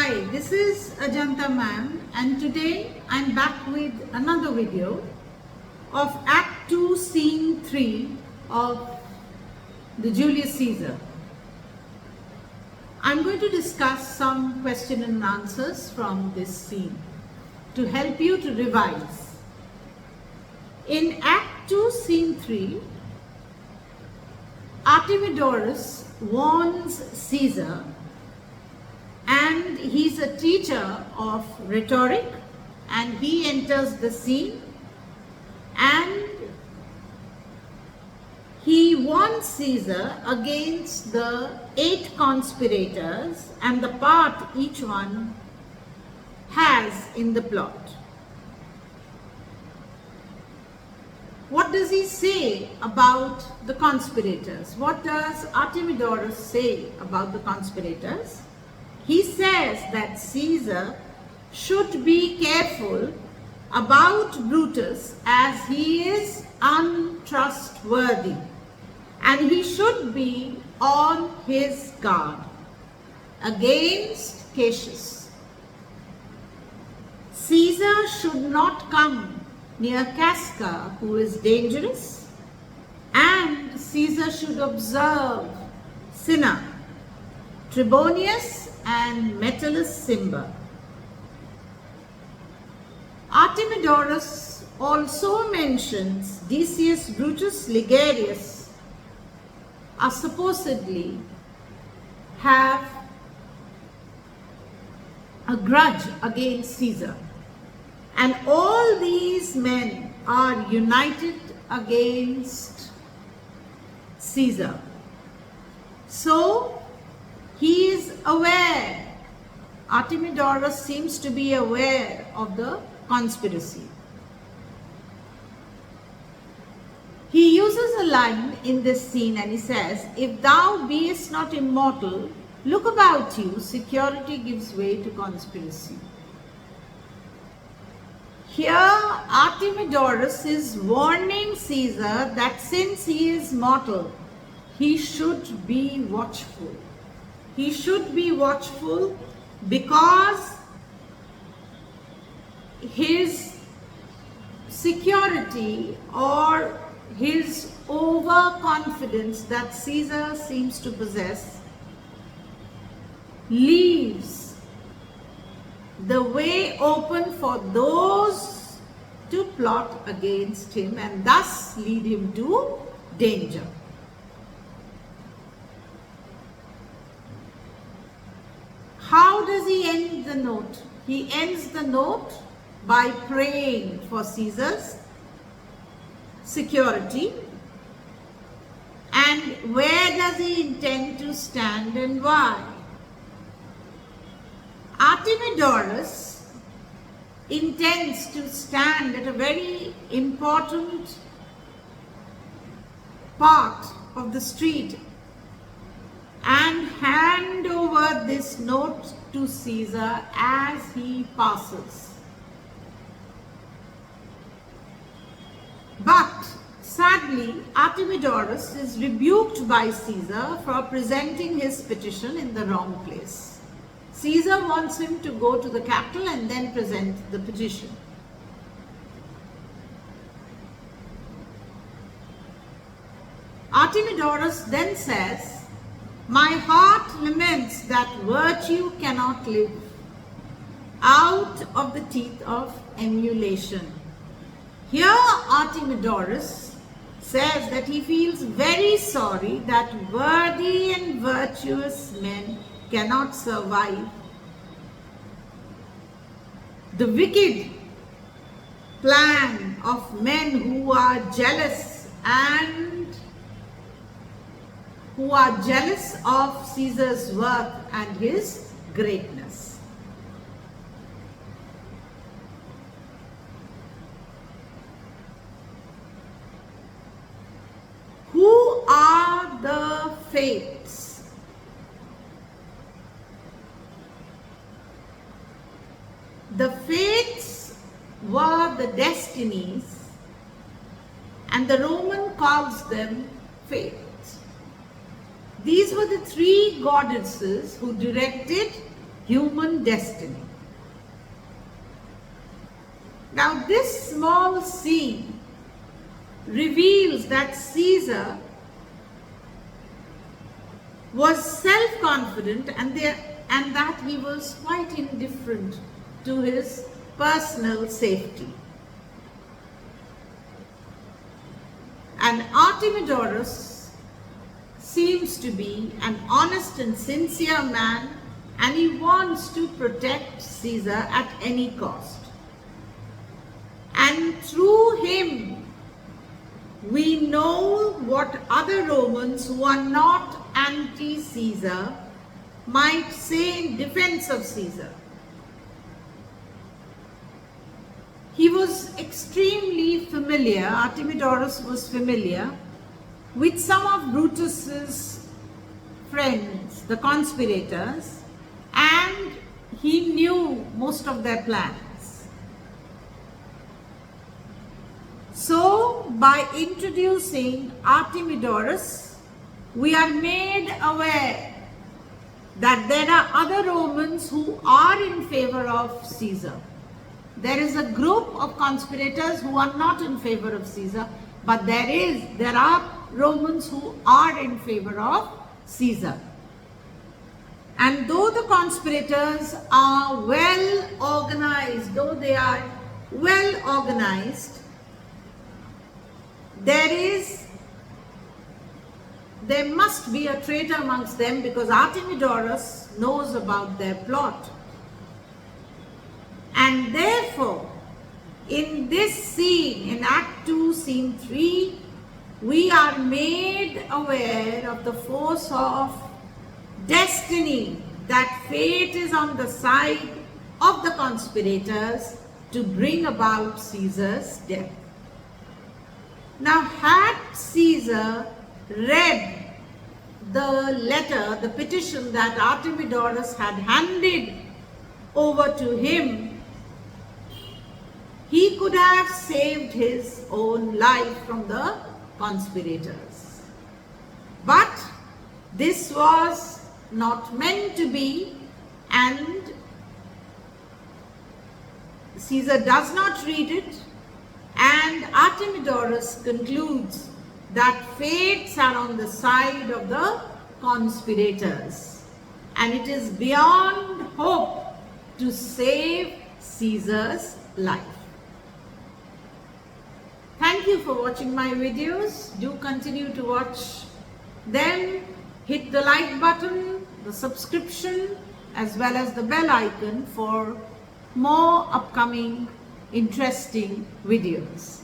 Hi, this is Ajanta ma'am, and today I'm back with another video of Act 2 Scene 3 of the Julius Caesar. I'm going to discuss some question and answers from this scene to help you to revise. In Act 2 Scene 3, Artemidorus warns Caesar, and he's a teacher of rhetoric, and he enters the scene and he warns Caesar against the 8 conspirators and the part each one has in the plot. What does he say about the conspirators? What does Artemidorus say about the conspirators? He says that Caesar should be careful about Brutus as he is untrustworthy, and he should be on his guard against Cassius. Caesar should not come near Casca, who is dangerous, and Caesar should observe Cinna, Trebonius, and Metellus Cimber. Artemidorus also mentions Decius, Brutus, Ligarius are supposedly have a grudge against Caesar, and all these men are united against Caesar. So he is aware, Artemidorus seems to be aware of the conspiracy. He uses a line in this scene and he says, "If thou beest not immortal, look about you, security gives way to conspiracy." Here Artemidorus is warning Caesar that since he is mortal, he should be watchful. He should be watchful because his security or his overconfidence that Caesar seems to possess leaves the way open for those to plot against him and thus lead him to danger. How does he end the note? He ends the note by praying for Caesar's security. And where does he intend to stand and why? Artemidorus intends to stand at a very important part of the street and hand over this note to Caesar as he passes. But sadly, Artemidorus is rebuked by Caesar for presenting his petition in the wrong place. Caesar wants him to go to the capital and then present the petition. Artemidorus then says, "My heart laments that virtue cannot live out of the teeth of emulation." Here Artemidorus says that he feels very sorry that worthy and virtuous men cannot survive the wicked plan of men who are jealous and who are jealous of Caesar's worth and his greatness. Who are the fates? The fates were the destinies, and the Roman calls them fates. These were the 3 goddesses who directed human destiny. Now this small scene reveals that Caesar was self-confident and that he was quite indifferent to his personal safety. And Artemidorus seems to be an honest and sincere man, and he wants to protect Caesar at any cost. And through him, we know what other Romans who are not anti-Caesar might say in defense of Caesar. He was extremely familiar, Artemidorus was familiar with some of Brutus's friends, the conspirators, and he knew most of their plans. So, by introducing Artemidorus, we are made aware that there are other Romans who are in favor of Caesar. There is a group of conspirators who are not in favor of Caesar, but there are Romans who are in favor of Caesar. And though the conspirators are well organized, there must be a traitor amongst them, because Artemidorus knows about their plot. And therefore, in this scene, in Act 2, Scene 3, we are made aware of the force of destiny, that fate is on the side of the conspirators to bring about Caesar's death. Now, had Caesar read the letter, the petition that Artemidorus had handed over to him, he could have saved his own life from the conspirators. But this was not meant to be, and Caesar does not read it, and Artemidorus concludes that fates are on the side of the conspirators, and it is beyond hope to save Caesar's life. Thank you for watching my videos. Do continue to watch them. Hit the like button, the subscription, as well as the bell icon for more upcoming interesting videos.